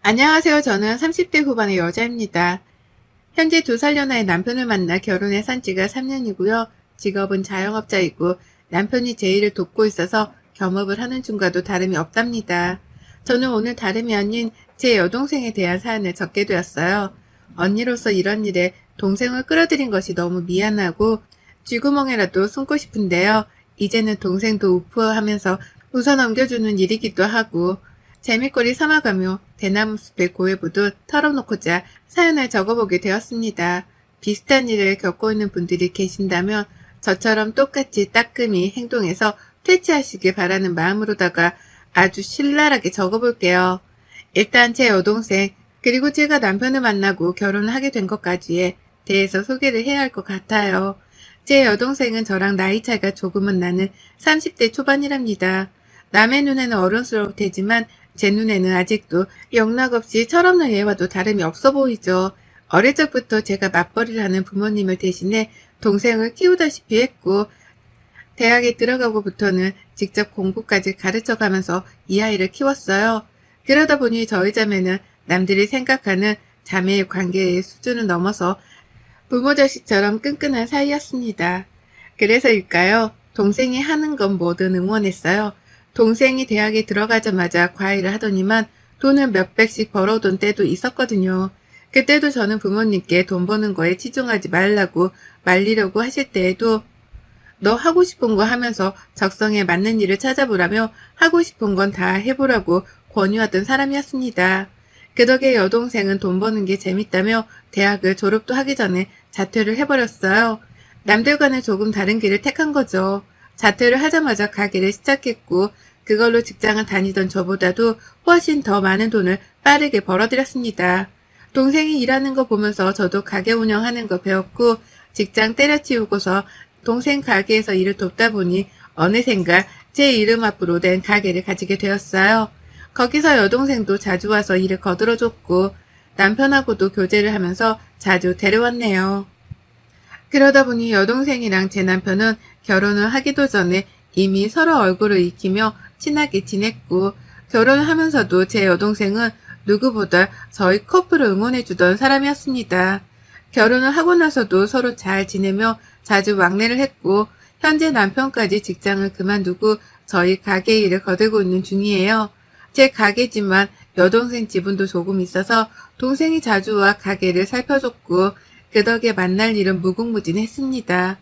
안녕하세요. 저는 30대 후반의 여자입니다. 현재 2살 연하의 남편을 만나 결혼해 산 지가 3년이고요. 직업은 자영업자이고 남편이 제 일을 돕고 있어서 겸업을 하는 중과도 다름이 없답니다. 저는 오늘 다름이 아닌 제 여동생에 대한 사연을 적게 되었어요. 언니로서 이런 일에 동생을 끌어들인 것이 너무 미안하고 쥐구멍에라도 숨고 싶은데요. 이제는 동생도 우프하면서 웃어 넘겨주는 일이기도 하고 재미거리 삼아가며 대나무 숲에 고해보듯 털어놓고자 사연을 적어보게 되었습니다. 비슷한 일을 겪고 있는 분들이 계신다면 저처럼 똑같이 따끔히 행동해서 퇴치하시길 바라는 마음으로다가 아주 신랄하게 적어볼게요. 일단 제 여동생 그리고 제가 남편을 만나고 결혼을 하게 된 것까지에 대해서 소개를 해야 할 것 같아요. 제 여동생은 저랑 나이 차이가 조금은 나는 30대 초반이랍니다. 남의 눈에는 어른스러울 테지만 제 눈에는 아직도 영락없이 철없는 애와도 다름이 없어 보이죠. 어릴 적부터 제가 맞벌이를 하는 부모님을 대신해 동생을 키우다시피 했고 대학에 들어가고부터는 직접 공부까지 가르쳐가면서 이 아이를 키웠어요. 그러다 보니 저희 자매는 남들이 생각하는 자매의 관계의 수준을 넘어서 부모 자식처럼 끈끈한 사이였습니다. 그래서일까요? 동생이 하는 건 뭐든 응원했어요. 동생이 대학에 들어가자마자 과외를 하더니만 돈을 몇백씩 벌어오던 때도 있었거든요. 그때도 저는 부모님께 돈 버는 거에 치중하지 말라고 말리려고 하실 때에도 너 하고 싶은 거 하면서 적성에 맞는 일을 찾아보라며 하고 싶은 건 다 해보라고 권유하던 사람이었습니다. 그 덕에 여동생은 돈 버는 게 재밌다며 대학을 졸업도 하기 전에 자퇴를 해버렸어요. 남들과는 조금 다른 길을 택한 거죠. 자퇴를 하자마자 가게를 시작했고 그걸로 직장을 다니던 저보다도 훨씬 더 많은 돈을 빠르게 벌어들였습니다. 동생이 일하는 거 보면서 저도 가게 운영하는 거 배웠고 직장 때려치우고서 동생 가게에서 일을 돕다 보니 어느샌가 제 이름 앞으로 된 가게를 가지게 되었어요. 거기서 여동생도 자주 와서 일을 거들어줬고 남편하고도 교제를 하면서 자주 데려왔네요. 그러다 보니 여동생이랑 제 남편은 결혼을 하기도 전에 이미 서로 얼굴을 익히며 친하게 지냈고 결혼을 하면서도 제 여동생은 누구보다 저희 커플을 응원해주던 사람이었습니다. 결혼을 하고 나서도 서로 잘 지내며 자주 왕래를 했고 현재 남편까지 직장을 그만두고 저희 가게 일을 거들고 있는 중이에요. 제 가게지만 여동생 지분도 조금 있어서 동생이 자주 와 가게를 살펴줬고 그 덕에 만날 일은 무궁무진했습니다.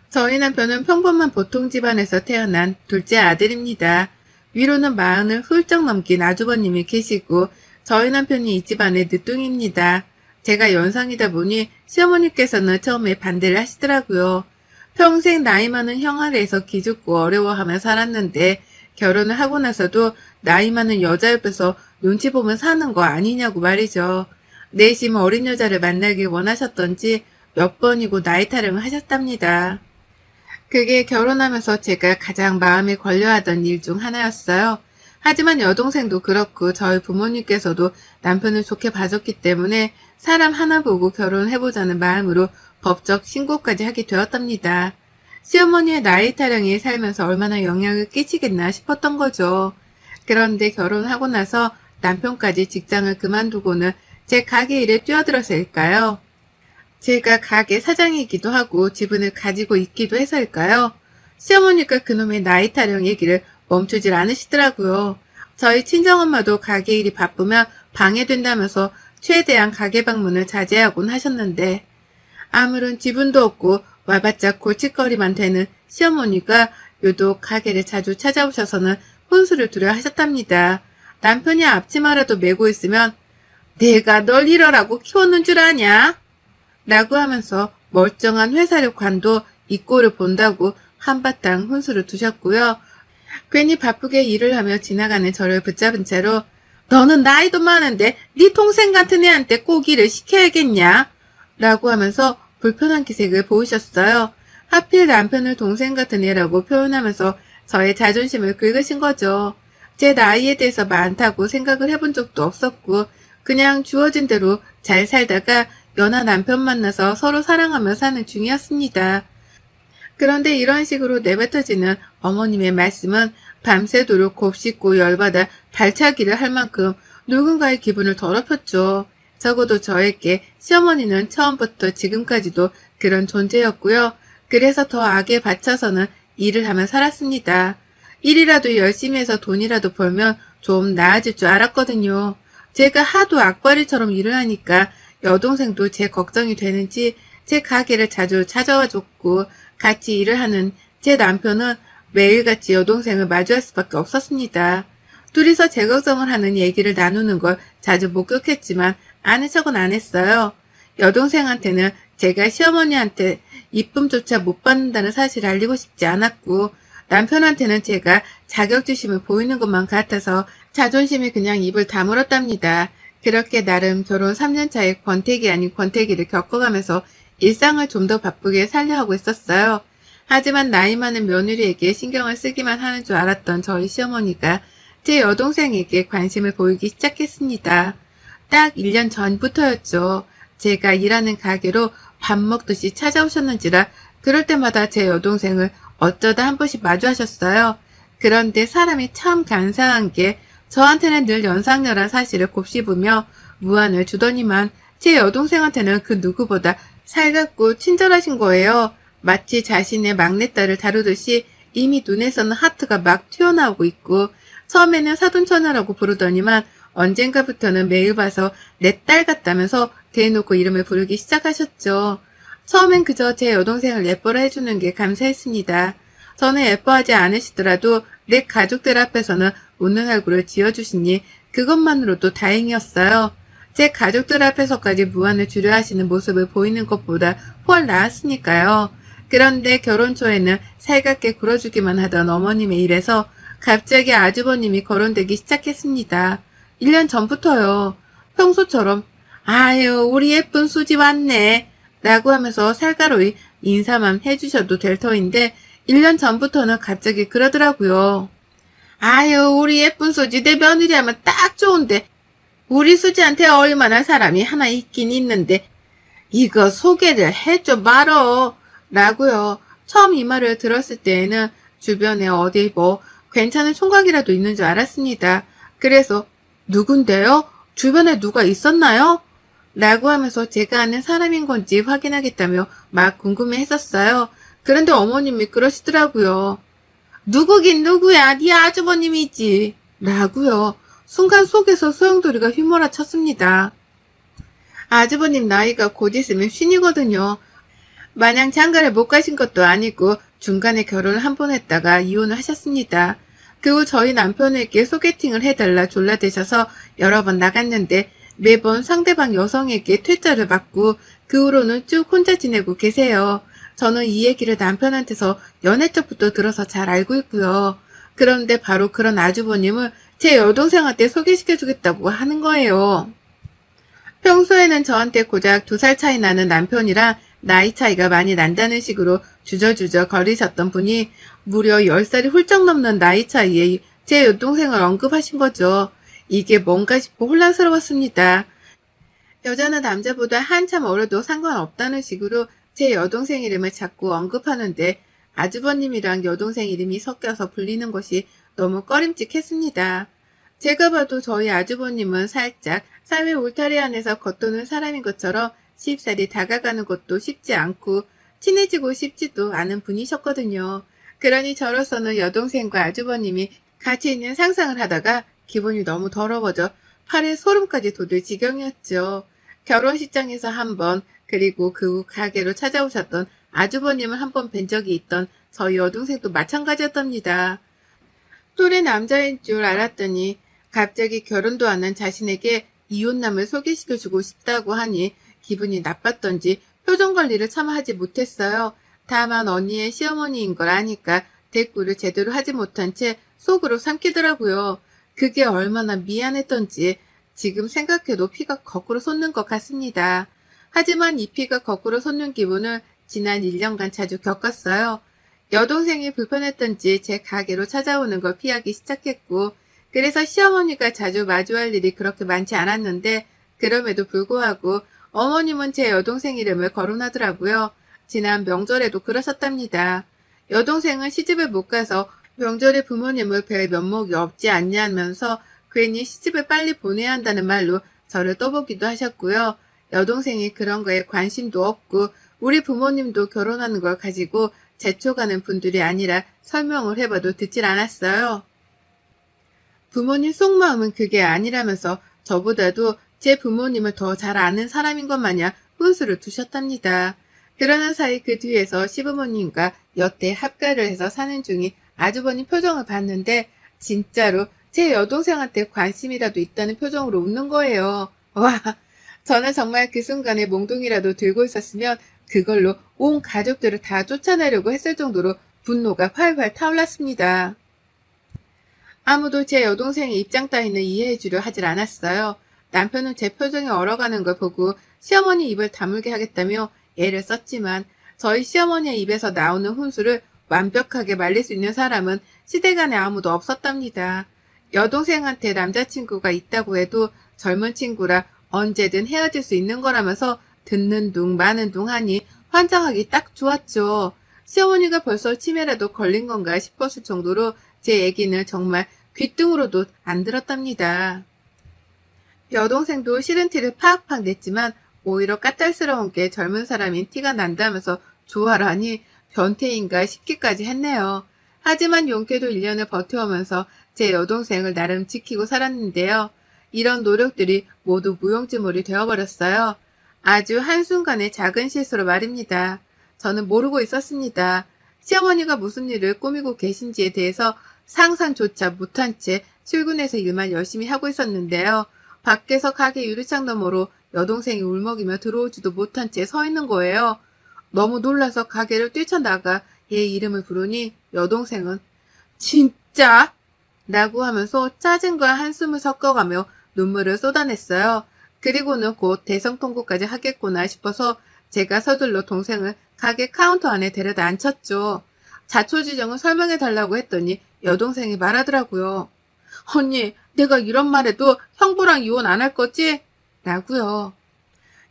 저희 남편은 평범한 보통 집안에서 태어난 둘째 아들입니다. 위로는 40을 훌쩍 넘긴 아주버님이 계시고 저희 남편이 이 집안의 늦둥입니다. 제가 연상이다 보니 시어머니께서는 처음에 반대를 하시더라고요. 평생 나이 많은 형 아래에서 기죽고 어려워하며 살았는데 결혼을 하고 나서도 나이 많은 여자 옆에서 눈치 보면 사는 거 아니냐고 말이죠. 내심 어린 여자를 만나길 원하셨던지 몇 번이고 나이 타령을 하셨답니다. 그게 결혼하면서 제가 가장 마음에 걸려하던 일 중 하나였어요. 하지만 여동생도 그렇고 저희 부모님께서도 남편을 좋게 봐줬기 때문에 사람 하나 보고 결혼해보자는 마음으로 법적 신고까지 하게 되었답니다. 시어머니의 나이 타령이 살면서 얼마나 영향을 끼치겠나 싶었던 거죠. 그런데 결혼하고 나서 남편까지 직장을 그만두고는 제 가게 일에 뛰어들어서일까요? 제가 가게 사장이기도 하고 지분을 가지고 있기도 해서일까요? 시어머니가 그놈의 나이 타령 얘기를 멈추질 않으시더라고요. 저희 친정엄마도 가게 일이 바쁘면 방해된다면서 최대한 가게 방문을 자제하곤 하셨는데 아무런 지분도 없고 와봤자 골칫거리만 되는 시어머니가 유독 가게를 자주 찾아오셔서는 혼수를 두려 하셨답니다. 남편이 앞치마라도 메고 있으면 내가 널 이러라고 키웠는 줄 아냐? 라고 하면서 멀쩡한 회사를 관둬 이 꼴을 본다고 한바탕 혼수를 두셨고요. 괜히 바쁘게 일을 하며 지나가는 저를 붙잡은 채로 너는 나이도 많은데 네 동생 같은 애한테 꼭 일을 시켜야겠냐? 라고 하면서 불편한 기색을 보이셨어요. 하필 남편을 동생 같은 애라고 표현하면서 저의 자존심을 긁으신 거죠. 제 나이에 대해서 많다고 생각을 해본 적도 없었고 그냥 주어진 대로 잘 살다가 연하 남편 만나서 서로 사랑하며 사는 중이었습니다. 그런데 이런 식으로 내뱉어지는 어머님의 말씀은 밤새도록 곱씹고 열받아 발차기를 할 만큼 누군가의 기분을 더럽혔죠. 적어도 저에게 시어머니는 처음부터 지금까지도 그런 존재였고요. 그래서 더 악에 받쳐서는 일을 하며 살았습니다. 일이라도 열심히 해서 돈이라도 벌면 좀 나아질 줄 알았거든요. 제가 하도 악바리처럼 일을 하니까 여동생도 제 걱정이 되는지 제 가게를 자주 찾아와 줬고 같이 일을 하는 제 남편은 매일같이 여동생을 마주할 수밖에 없었습니다. 둘이서 제 걱정을 하는 얘기를 나누는 걸 자주 목격했지만 아는 척은 안 했어요. 여동생한테는 제가 시어머니한테 이쁨조차 못 받는다는 사실을 알리고 싶지 않았고 남편한테는 제가 자격지심을 보이는 것만 같아서 자존심이 그냥 입을 다물었답니다. 그렇게 나름 결혼 3년 차에 권태기 아닌 권태기를 겪어가면서 일상을 좀 더 바쁘게 살려 하고 있었어요. 하지만 나이 많은 며느리에게 신경을 쓰기만 하는 줄 알았던 저희 시어머니가 제 여동생에게 관심을 보이기 시작했습니다. 딱 1년 전부터였죠. 제가 일하는 가게로 밥 먹듯이 찾아오셨는지라 그럴 때마다 제 여동생을 어쩌다 한 번씩 마주하셨어요. 그런데 사람이 참 간사한 게 저한테는 늘 연상녀란 사실을 곱씹으며 무안을 주더니만 제 여동생한테는 그 누구보다 살갑고 친절하신 거예요. 마치 자신의 막내딸을 다루듯이 이미 눈에서는 하트가 막 튀어나오고 있고 처음에는 사돈처녀라고 부르더니만 언젠가부터는 매일 봐서 내 딸 같다면서 대놓고 이름을 부르기 시작하셨죠. 처음엔 그저 제 여동생을 예뻐라 해주는 게 감사했습니다. 저는 예뻐하지 않으시더라도 내 가족들 앞에서는 웃는 얼굴을 지어주시니 그것만으로도 다행이었어요. 제 가족들 앞에서까지 무안을 주려 하시는 모습을 보이는 것보다 훨 나았으니까요. 그런데 결혼 초에는 살갑게 굴어주기만 하던 어머님의 일에서 갑자기 아주버님이 거론되기 시작했습니다. 1년 전부터요. 평소처럼 아유 우리 예쁜 수지 왔네 라고 하면서 살가로이 인사만 해주셔도 될 터인데 1년 전부터는 갑자기 그러더라고요. 아유 우리 예쁜 수지 내 며느리 하면 딱 좋은데 우리 수지한테 어울릴만한 사람이 하나 있긴 있는데 이거 소개를 해줘 말어 라고요. 처음 이 말을 들었을 때에는 주변에 어디 뭐 괜찮은 총각이라도 있는 줄 알았습니다. 그래서 누군데요? 주변에 누가 있었나요? 라고 하면서 제가 아는 사람인 건지 확인하겠다며 막 궁금해했었어요. 그런데 어머님이 그러시더라고요. 누구긴 누구야? 네 아주버님이지. 라고요. 순간 속에서 소용돌이가 휘몰아 쳤습니다. 아주버님 나이가 곧 있으면 쉰이거든요. 마냥 장가를 못 가신 것도 아니고 중간에 결혼을 한 번 했다가 이혼을 하셨습니다. 그 후 저희 남편에게 소개팅을 해달라 졸라대셔서 여러 번 나갔는데 매번 상대방 여성에게 퇴짜를 받고 그 후로는 쭉 혼자 지내고 계세요. 저는 이 얘기를 남편한테서 연애 쪽부터 들어서 잘 알고 있고요. 그런데 바로 그런 아주버님을 제 여동생한테 소개시켜주겠다고 하는 거예요. 평소에는 저한테 고작 2살 차이 나는 남편이랑 나이 차이가 많이 난다는 식으로 주저주저 거리셨던 분이 무려 10살이 훌쩍 넘는 나이 차이에 제 여동생을 언급하신 거죠. 이게 뭔가 싶어 혼란스러웠습니다. 여자는 남자보다 한참 어려도 상관없다는 식으로 제 여동생 이름을 자꾸 언급하는데 아주버님이랑 여동생 이름이 섞여서 불리는 것이 너무 꺼림칙했습니다. 제가 봐도 저희 아주버님은 살짝 사회 울타리 안에서 겉도는 사람인 것처럼 쉽사리 다가가는 것도 쉽지 않고 친해지고 싶지도 않은 분이셨거든요. 그러니 저로서는 여동생과 아주버님이 같이 있는 상상을 하다가 기분이 너무 더러워져 팔에 소름까지 돋을 지경이었죠. 결혼식장에서 한 번, 그리고 그 후 가게로 찾아오셨던 아주버님을 한 번 뵌 적이 있던 저희 여동생도 마찬가지였답니다. 또래 남자인 줄 알았더니 갑자기 결혼도 안 한 자신에게 이혼남을 소개시켜주고 싶다고 하니 기분이 나빴던지 표정 관리를 참 하지 못했어요. 다만 언니의 시어머니인 걸 아니까 대꾸를 제대로 하지 못한 채 속으로 삼키더라고요. 그게 얼마나 미안했던지 지금 생각해도 피가 거꾸로 솟는 것 같습니다. 하지만 이 피가 거꾸로 솟는 기분을 지난 1년간 자주 겪었어요. 여동생이 불편했던지 제 가게로 찾아오는 걸 피하기 시작했고 그래서 시어머니가 자주 마주할 일이 그렇게 많지 않았는데 그럼에도 불구하고 어머님은 제 여동생 이름을 거론하더라고요. 지난 명절에도 그러셨답니다. 여동생은 시집을 못 가서 명절에 부모님을 뵐 면목이 없지 않냐면서 괜히 시집을 빨리 보내야 한다는 말로 저를 떠보기도 하셨고요. 여동생이 그런 거에 관심도 없고 우리 부모님도 결혼하는 걸 가지고 재촉하는 분들이 아니라 설명을 해봐도 듣질 않았어요. 부모님 속마음은 그게 아니라면서 저보다도 제 부모님을 더 잘 아는 사람인 것 마냥 훈수를 두셨답니다. 그러는 사이 그 뒤에서 시부모님과 여태 합가를 해서 사는 중인 아주버님 표정을 봤는데 진짜로 제 여동생한테 관심이라도 있다는 표정으로 웃는 거예요. 와, 저는 정말 그 순간에 몽둥이라도 들고 있었으면 그걸로 온 가족들을 다 쫓아내려고 했을 정도로 분노가 활활 타올랐습니다. 아무도 제 여동생의 입장 따위는 이해해주려 하질 않았어요. 남편은 제 표정이 얼어가는 걸 보고 시어머니 입을 다물게 하겠다며 애를 썼지만 저희 시어머니의 입에서 나오는 훈수를 완벽하게 말릴 수 있는 사람은 시대간에 아무도 없었답니다. 여동생한테 남자친구가 있다고 해도 젊은 친구라 언제든 헤어질 수 있는 거라면서 듣는 둥 마는 둥 하니 환장하기 딱 좋았죠. 시어머니가 벌써 치매라도 걸린 건가 싶었을 정도로 제 얘기는 정말 귓등으로도 안 들었답니다. 여동생도 싫은 티를 팍팍 냈지만 오히려 까탈스러운 게 젊은 사람인 티가 난다면서 좋아라니 변태인가 싶기까지 했네요. 하지만 용케도 1년을 버텨오면서 제 여동생을 나름 지키고 살았는데요. 이런 노력들이 모두 무용지물이 되어버렸어요. 아주 한순간의 작은 실수로 말입니다. 저는 모르고 있었습니다. 시어머니가 무슨 일을 꾸미고 계신지에 대해서 상상조차 못한 채 출근해서 일만 열심히 하고 있었는데요. 밖에서 가게 유리창 너머로 여동생이 울먹이며 들어오지도 못한 채 서 있는 거예요. 너무 놀라서 가게를 뛰쳐나가 얘 이름을 부르니 여동생은 진짜? 라고 하면서 짜증과 한숨을 섞어가며 눈물을 쏟아냈어요. 그리고는 곧 대성통곡까지 하겠구나 싶어서 제가 서둘러 동생을 가게 카운터 안에 데려다 앉혔죠. 자초지정을 설명해달라고 했더니 여동생이 말하더라고요. 언니, 내가 이런 말해도 형부랑 이혼 안 할 거지? 라고요.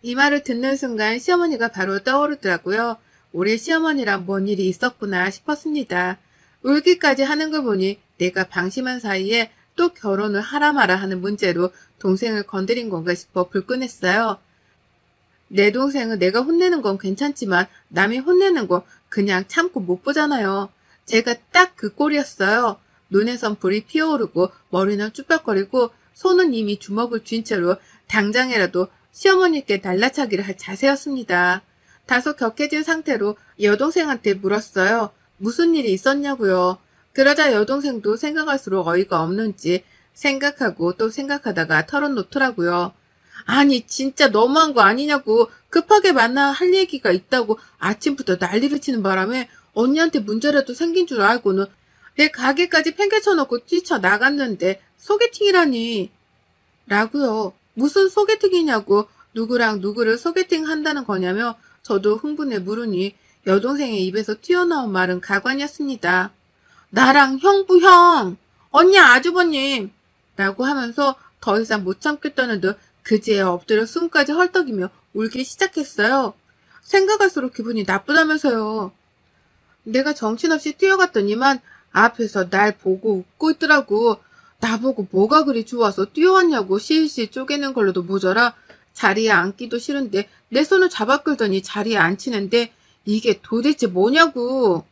이 말을 듣는 순간 시어머니가 바로 떠오르더라고요. 우리 시어머니랑 뭔 일이 있었구나 싶었습니다. 울기까지 하는 걸 보니 내가 방심한 사이에 또 결혼을 하라 마라 하는 문제로 동생을 건드린 건가 싶어 불끈했어요. 내 동생은 내가 혼내는 건 괜찮지만 남이 혼내는 건 그냥 참고 못 보잖아요. 제가 딱 그 꼴이었어요. 눈에선 불이 피어오르고 머리는 쭈뼛거리고 손은 이미 주먹을 쥔 채로 당장이라도 시어머니께 날라차기를 할 자세였습니다. 다소 격해진 상태로 여동생한테 물었어요. 무슨 일이 있었냐고요. 그러자 여동생도 생각할수록 어이가 없는지 생각하고 또 생각하다가 털어놓더라고요. 아니 진짜 너무한 거 아니냐고. 급하게 만나 할 얘기가 있다고 아침부터 난리를 치는 바람에 언니한테 문제라도 생긴 줄 알고는 내 가게까지 팽개쳐놓고 뛰쳐나갔는데 소개팅이라니. 라고요. 무슨 소개팅이냐고. 누구랑 누구를 소개팅 한다는 거냐며 저도 흥분해 물으니 여동생의 입에서 튀어나온 말은 가관이었습니다. 나랑 형부 형, 언니 아주버님 라고 하면서 더 이상 못 참겠다는 듯 그제야 엎드려 숨까지 헐떡이며 울기 시작했어요. 생각할수록 기분이 나쁘다면서요. 내가 정신없이 뛰어갔더니만 앞에서 날 보고 웃고 있더라고. 나보고 뭐가 그리 좋아서 뛰어왔냐고 실실 쪼개는 걸로도 모자라 자리에 앉기도 싫은데 내 손을 잡아 끌더니 자리에 앉히는데 이게 도대체 뭐냐고.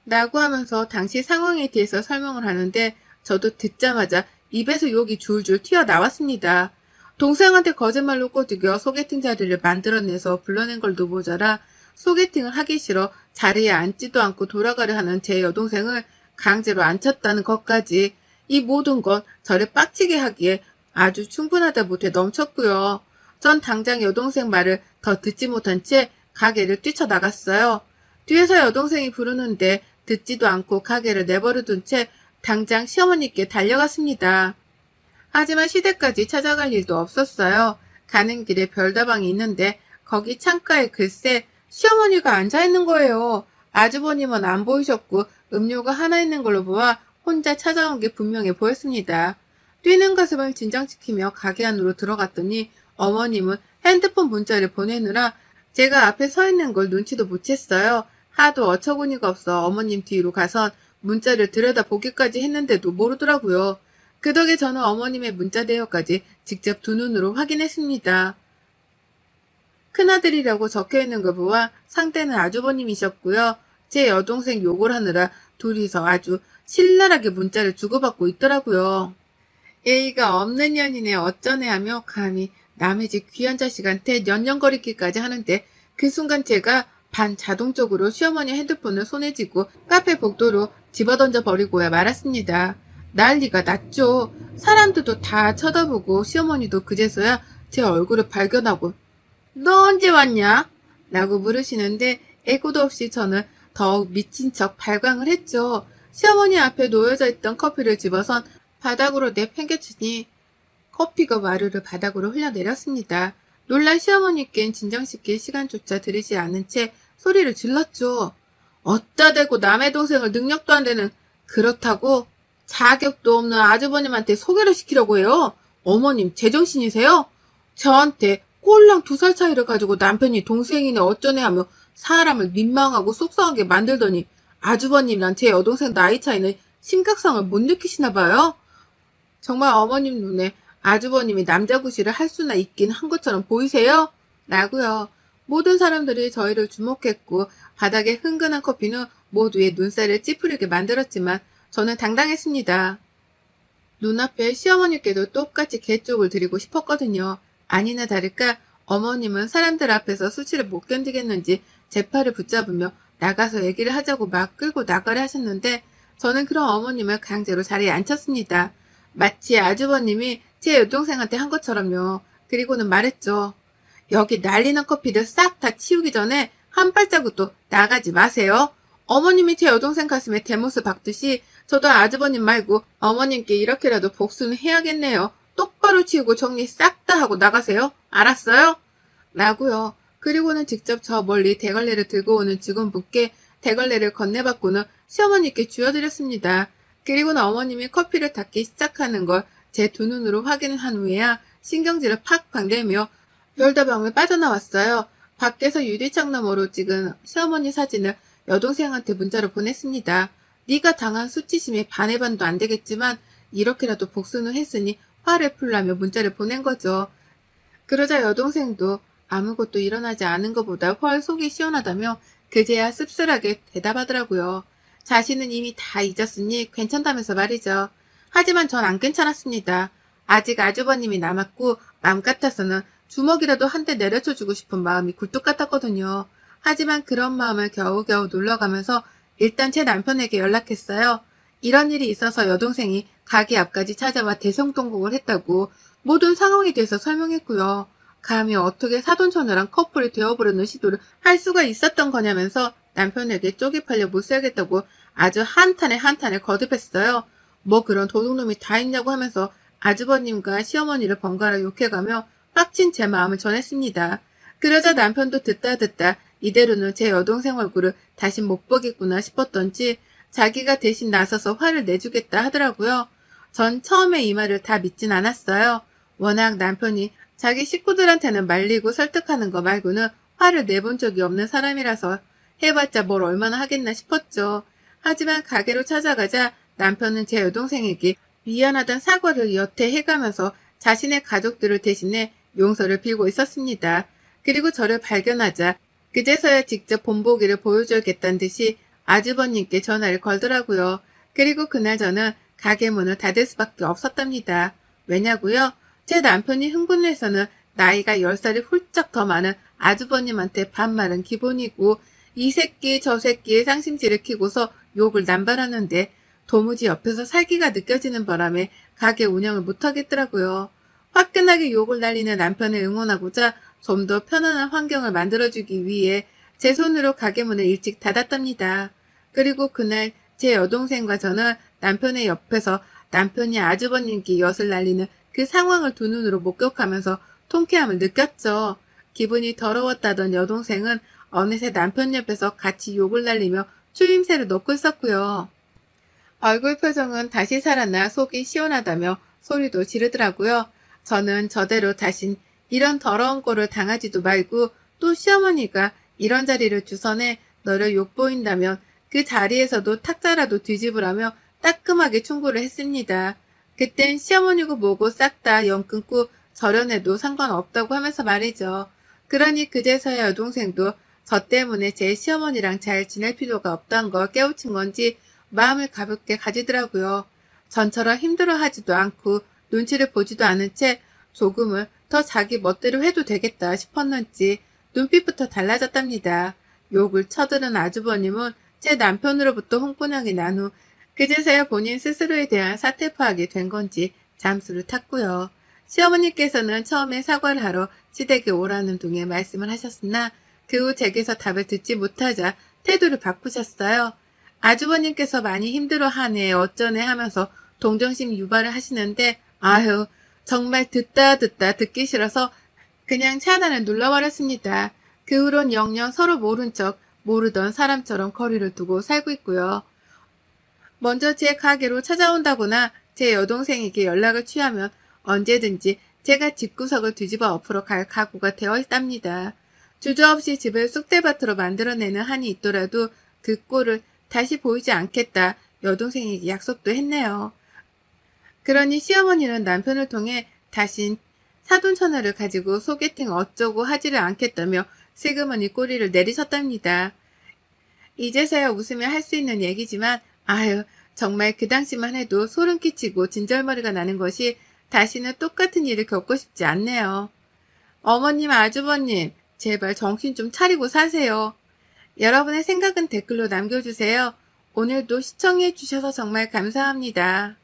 라고 하면서 당시 상황에 대해서 설명을 하는데 저도 듣자마자 입에서 욕이 줄줄 튀어나왔습니다. 동생한테 거짓말로 꼬드겨 소개팅 자리를 만들어내서 불러낸 걸도 모자라 소개팅을 하기 싫어 자리에 앉지도 않고 돌아가려 하는 제 여동생을 강제로 앉혔다는 것까지 이 모든 건 저를 빡치게 하기에 아주 충분하다 못해 넘쳤고요. 전 당장 여동생 말을 더 듣지 못한 채 가게를 뛰쳐나갔어요. 뒤에서 여동생이 부르는데 듣지도 않고 가게를 내버려둔 채 당장 시어머니께 달려갔습니다. 하지만 시댁까지 찾아갈 일도 없었어요. 가는 길에 별다방이 있는데 거기 창가에 글쎄 시어머니가 앉아있는 거예요. 아주버님은 안 보이셨고 음료가 하나 있는 걸로 보아 혼자 찾아온 게 분명해 보였습니다. 뛰는 가슴을 진정시키며 가게 안으로 들어갔더니 어머님은 핸드폰 문자를 보내느라 제가 앞에 서 있는 걸 눈치도 못 챘어요. 하도 어처구니가 없어 어머님 뒤로 가선 문자를 들여다보기까지 했는데도 모르더라고요. 그 덕에 저는 어머님의 문자 대여까지 직접 두 눈으로 확인했습니다. 큰아들이라고 적혀있는 거 보아 상대는 아주버님이셨고요. 제 여동생 욕을 하느라 둘이서 아주 신랄하게 문자를 주고받고 있더라고요. 예의가 없는 년이네 어쩌네 하며 감히 남의 집 귀한 자식한테 년년거리기까지 하는데 그 순간 제가 반자동적으로 시어머니 핸드폰을 손에 쥐고 카페 복도로 집어던져 버리고야 말았습니다. 난리가 났죠. 사람들도 다 쳐다보고 시어머니도 그제서야 제 얼굴을 발견하고 너 언제 왔냐? 라고 물으시는데 애고도 없이 저는 더욱 미친 척 발광을 했죠. 시어머니 앞에 놓여져 있던 커피를 집어선 바닥으로 내팽개치니 커피가 와르르 바닥으로 흘러내렸습니다. 놀란 시어머니께는 진정시킬 시간조차 들이지 않은 채 소리를 질렀죠. 어따 대고 남의 동생을 능력도 안 되는 그렇다고 자격도 없는 아주버님한테 소개를 시키려고 해요. 어머님 제정신이세요? 저한테 꼴랑 2살 차이를 가지고 남편이 동생이네 어쩌네 하며 사람을 민망하고 속상하게 만들더니 아주버님이랑 제 여동생 나이 차이는 심각성을 못 느끼시나 봐요. 정말 어머님 눈에 아주버님이 남자구실을 할 수나 있긴 한 것처럼 보이세요? 라고요. 모든 사람들이 저희를 주목했고 바닥에 흥건한 커피는 모두의 눈살을 찌푸리게 만들었지만 저는 당당했습니다. 눈앞에 시어머니께도 똑같이 개쪽을 드리고 싶었거든요. 아니나 다를까 어머님은 사람들 앞에서 수치를 못 견디겠는지 제 팔을 붙잡으며 나가서 얘기를 하자고 막 끌고 나가려 하셨는데 저는 그런 어머님을 강제로 자리에 앉혔습니다. 마치 아주버님이 제 여동생한테 한 것처럼요. 그리고는 말했죠. 여기 난리난 커피를 싹 다 치우기 전에 한 발자국도 나가지 마세요. 어머님이 제 여동생 가슴에 대못을 박듯이 저도 아주버님 말고 어머님께 이렇게라도 복수는 해야겠네요. 똑바로 치우고 정리 싹 다 하고 나가세요. 알았어요? 라고요. 그리고는 직접 저 멀리 대걸레를 들고 오는 직원분께 대걸레를 건네받고는 시어머니께 쥐어드렸습니다. 그리고는 어머님이 커피를 닦기 시작하는 걸 제 두 눈으로 확인을 한 후에야 신경질을 팍팍 내며 별다방을 빠져나왔어요. 밖에서 유리창 너머로 찍은 시어머니 사진을 여동생한테 문자로 보냈습니다. 네가 당한 수치심에 반의 반도 안 되겠지만 이렇게라도 복수는 했으니 화를 풀라며 문자를 보낸 거죠. 그러자 여동생도 아무것도 일어나지 않은 것보다 훨 속이 시원하다며 그제야 씁쓸하게 대답하더라고요. 자신은 이미 다 잊었으니 괜찮다면서 말이죠. 하지만 전 안 괜찮았습니다. 아직 아주버님이 남았고 맘 같아서는 주먹이라도 한 대 내려쳐주고 싶은 마음이 굴뚝 같았거든요. 하지만 그런 마음을 겨우겨우 눌러가면서 일단 제 남편에게 연락했어요. 이런 일이 있어서 여동생이 가게 앞까지 찾아와 대성통곡을 했다고 모든 상황에 대해서 설명했고요. 감히 어떻게 사돈처녀랑 커플이 되어보려는 시도를 할 수가 있었던 거냐면서 남편에게 쪽이 팔려 못 살겠다고 아주 한탄에 한탄을 거듭했어요. 뭐 그런 도둑놈이 다 있냐고 하면서 아주버님과 시어머니를 번갈아 욕해가며 빡친 제 마음을 전했습니다. 그러자 남편도 듣다 이대로는 제 여동생 얼굴을 다시 못 보겠구나 싶었던지 자기가 대신 나서서 화를 내주겠다 하더라고요. 전 처음에 이 말을 다 믿진 않았어요. 워낙 남편이 자기 식구들한테는 말리고 설득하는 거 말고는 화를 내본 적이 없는 사람이라서 해봤자 뭘 얼마나 하겠나 싶었죠. 하지만 가게로 찾아가자 남편은 제 여동생에게 미안하단 사과를 여태 해가면서 자신의 가족들을 대신해 용서를 빌고 있었습니다. 그리고 저를 발견하자 그제서야 직접 본보기를 보여줘야겠다는 듯이 아주버님께 전화를 걸더라고요. 그리고 그날 저는 가게 문을 닫을 수밖에 없었답니다. 왜냐고요? 제 남편이 흥분해서는 나이가 10살이 훌쩍 더 많은 아주버님한테 반말은 기본이고 이 새끼 저 새끼의 상심지를 키고서 욕을 남발하는데 도무지 옆에서 살기가 느껴지는 바람에 가게 운영을 못하겠더라고요. 화끈하게 욕을 날리는 남편을 응원하고자 좀 더 편안한 환경을 만들어주기 위해 제 손으로 가게 문을 일찍 닫았답니다. 그리고 그날 제 여동생과 저는 남편의 옆에서 남편이 아주버님께 엿을 날리는 그 상황을 두 눈으로 목격하면서 통쾌함을 느꼈죠. 기분이 더러웠다던 여동생은 어느새 남편 옆에서 같이 욕을 날리며 추임새를 넣고 있었고요. 얼굴 표정은 다시 살아나 속이 시원하다며 소리도 지르더라고요. 저는 저대로 다신 이런 더러운 꼴을 당하지도 말고 또 시어머니가 이런 자리를 주선해 너를 욕보인다면 그 자리에서도 탁자라도 뒤집으라며 따끔하게 충고를 했습니다. 그땐 시어머니고 뭐고 싹 다 연 끊고 절연해도 상관없다고 하면서 말이죠. 그러니 그제서야 여동생도 저 때문에 제 시어머니랑 잘 지낼 필요가 없다는 걸 깨우친 건지 마음을 가볍게 가지더라고요. 전처럼 힘들어하지도 않고 눈치를 보지도 않은 채 조금은 더 자기 멋대로 해도 되겠다 싶었는지 눈빛부터 달라졌답니다. 욕을 쳐들은 아주버님은 제 남편으로부터 홍보냥이 난 후 그제서야 본인 스스로에 대한 사태 파악이 된 건지 잠수를 탔고요. 시어머니께서는 처음에 사과를 하러 시댁에 오라는 둥에 말씀을 하셨으나 그 후 제게서 답을 듣지 못하자 태도를 바꾸셨어요. 아주버님께서 많이 힘들어하네 어쩌네 하면서 동정심 유발을 하시는데 아휴 정말 듣다 듣기 싫어서 그냥 차단을 눌러버렸습니다. 그 후론 영영 서로 모른 척 모르던 사람처럼 거리를 두고 살고 있고요. 먼저 제 가게로 찾아온다거나 제 여동생에게 연락을 취하면 언제든지 제가 집구석을 뒤집어 엎으러 갈 각오가 되어 있답니다. 주저없이 집을 쑥대밭으로 만들어내는 한이 있더라도 그 꼴을 다시 보이지 않겠다 여동생에게 약속도 했네요. 그러니 시어머니는 남편을 통해 다신 사돈처녀를 가지고 소개팅 어쩌고 하지를 않겠다며 슬그머니 꼬리를 내리셨답니다. 이제서야 웃으며 할 수 있는 얘기지만 아유 정말 그 당시만 해도 소름 끼치고 진절머리가 나는 것이 다시는 똑같은 일을 겪고 싶지 않네요. 어머님 아주버님 제발 정신 좀 차리고 사세요. 여러분의 생각은 댓글로 남겨주세요. 오늘도 시청해 주셔서 정말 감사합니다.